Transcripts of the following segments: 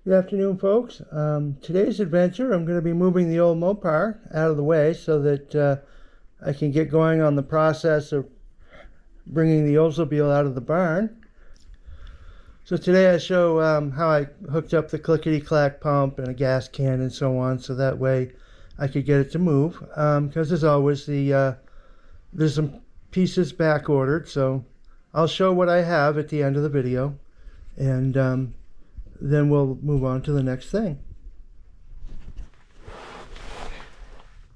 Good afternoon, folks. Today's adventure, I'm going to be moving the old Mopar out of the way so that I can get going on the process of bringing the Oldsmobile out of the barn. So today I show how I hooked up the clickety-clack pump and a gas can and so on, so that way I could get it to move. Because as always, there's some pieces back ordered, so I'll show what I have at the end of the video, and then we'll move on to the next thing.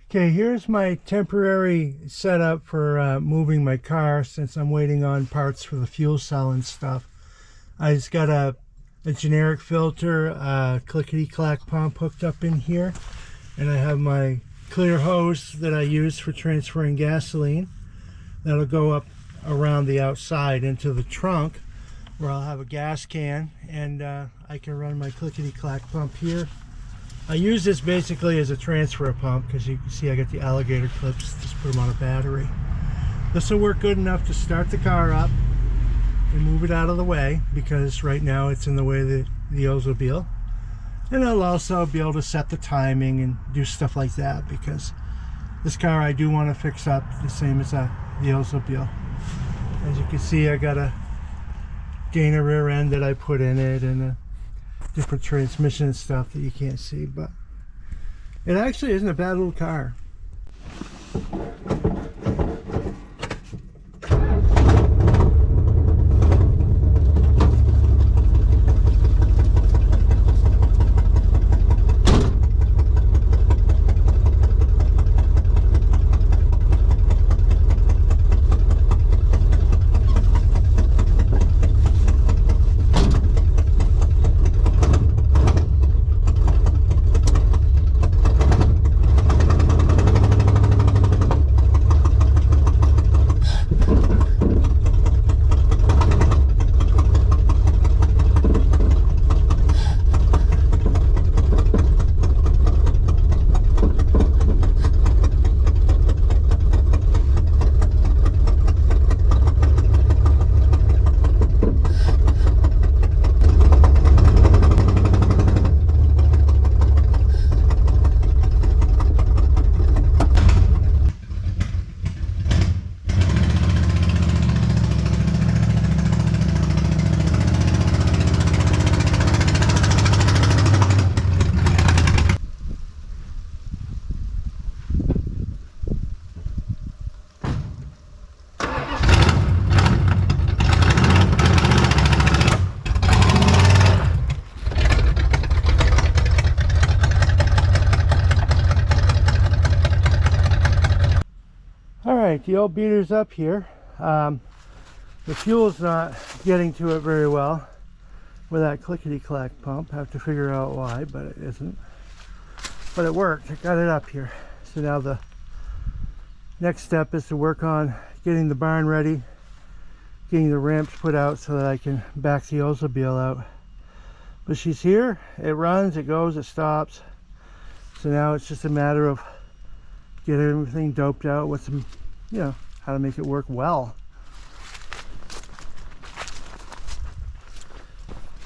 Okay, here's my temporary setup for moving my car since I'm waiting on parts for the fuel cell and stuff. I just got a generic filter, clickety-clack pump hooked up in here, and I have my clear hose that I use for transferring gasoline. That'll go up around the outside into the trunk, where I'll have a gas can, and I can run my clickety-clack pump here. I use this basically as a transfer pump because you can see I got the alligator clips, just put them on a battery. This will work good enough to start the car up and move it out of the way, because right now it's in the way of the Oldsmobile. And I'll also be able to set the timing and do stuff like that, because this car I do want to fix up the same as the Oldsmobile. As you can see, I got a Dana rear end that I put in it, and a different transmission and stuff that you can't see, but it actually isn't a bad little car. Alright, the old beater's up here. The fuel's not getting to it very well with that clickety-clack pump. I have to figure out why, but it isn't. But it worked. I got it up here. So now the next step is to work on getting the barn ready, getting the ramps put out so that I can back the Oldsmobile out. But she's here. It runs, it goes, it stops. So now it's just a matter of getting everything doped out with some, how to make it work well.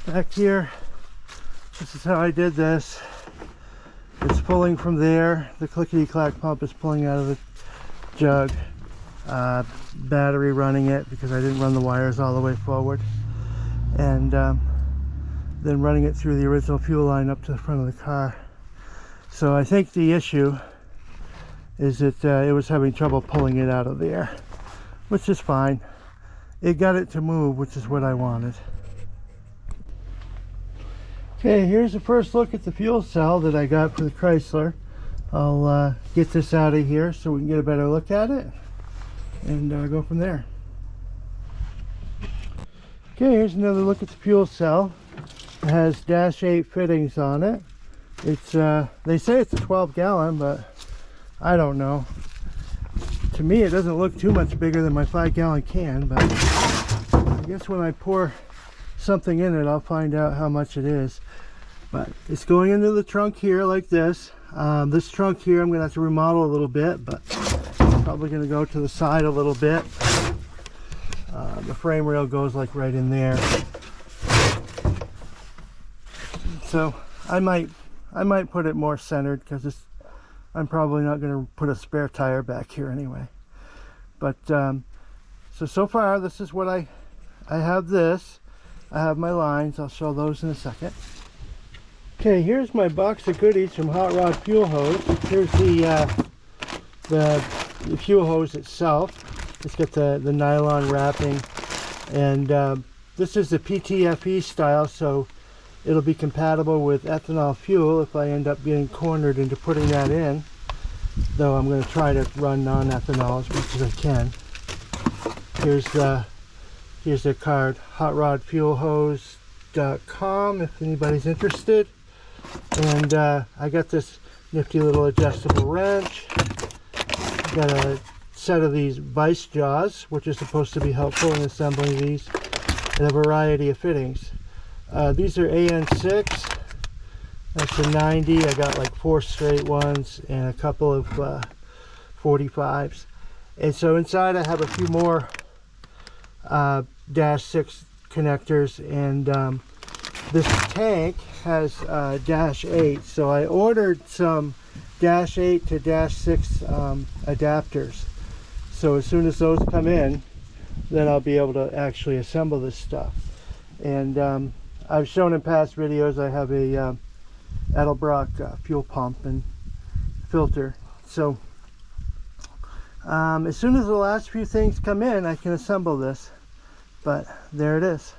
Back here, this is how I did this. It's pulling from there. The clickety-clack pump is pulling out of the jug. Battery running it because I didn't run the wires all the way forward. And then running it through the original fuel line up to the front of the car. So I think the issue is that it was having trouble pulling it out of there, which is fine. It got it to move, which is what I wanted. Okay, here's the first look at the fuel cell that I got for the Chrysler. I'll get this out of here so we can get a better look at it and go from there. Okay, here's another look at the fuel cell. It has dash 8 fittings on it. It's they say it's a 12-gallon, but I don't know. To me, it doesn't look too much bigger than my 5-gallon can, but I guess when I pour something in it, I'll find out how much it is. But it's going into the trunk here like this. This trunk here, I'm going to have to remodel a little bit, but I'm probably going to go to the side a little bit. The frame rail goes like right in there. So I might put it more centered because I'm probably not going to put a spare tire back here anyway. But so far this is what I have. This I have my lines. I'll show those in a second. Okay, here's my box of goodies from Hot Rod Fuel Hose. Here's the fuel hose itself. It's got the nylon wrapping, and this is the PTFE style, so it'll be compatible with ethanol fuel if I end up getting cornered into putting that in, though I'm going to try to run non-ethanol as much as I can. Here's the card, hotrodfuelhose.com, if anybody's interested. And I got this nifty little adjustable wrench. Got a set of these vice jaws, which is supposed to be helpful in assembling these, and a variety of fittings. These are AN6. That's a 90. I got like 4 straight ones and a couple of 45s. And so inside I have a few more dash 6 connectors, and this tank has dash 8. So I ordered some dash 8 to dash 6 adapters. So as soon as those come in, then I'll be able to actually assemble this stuff. And I've shown in past videos I have a Edelbrock fuel pump and filter. So as soon as the last few things come in, I can assemble this. But there it is.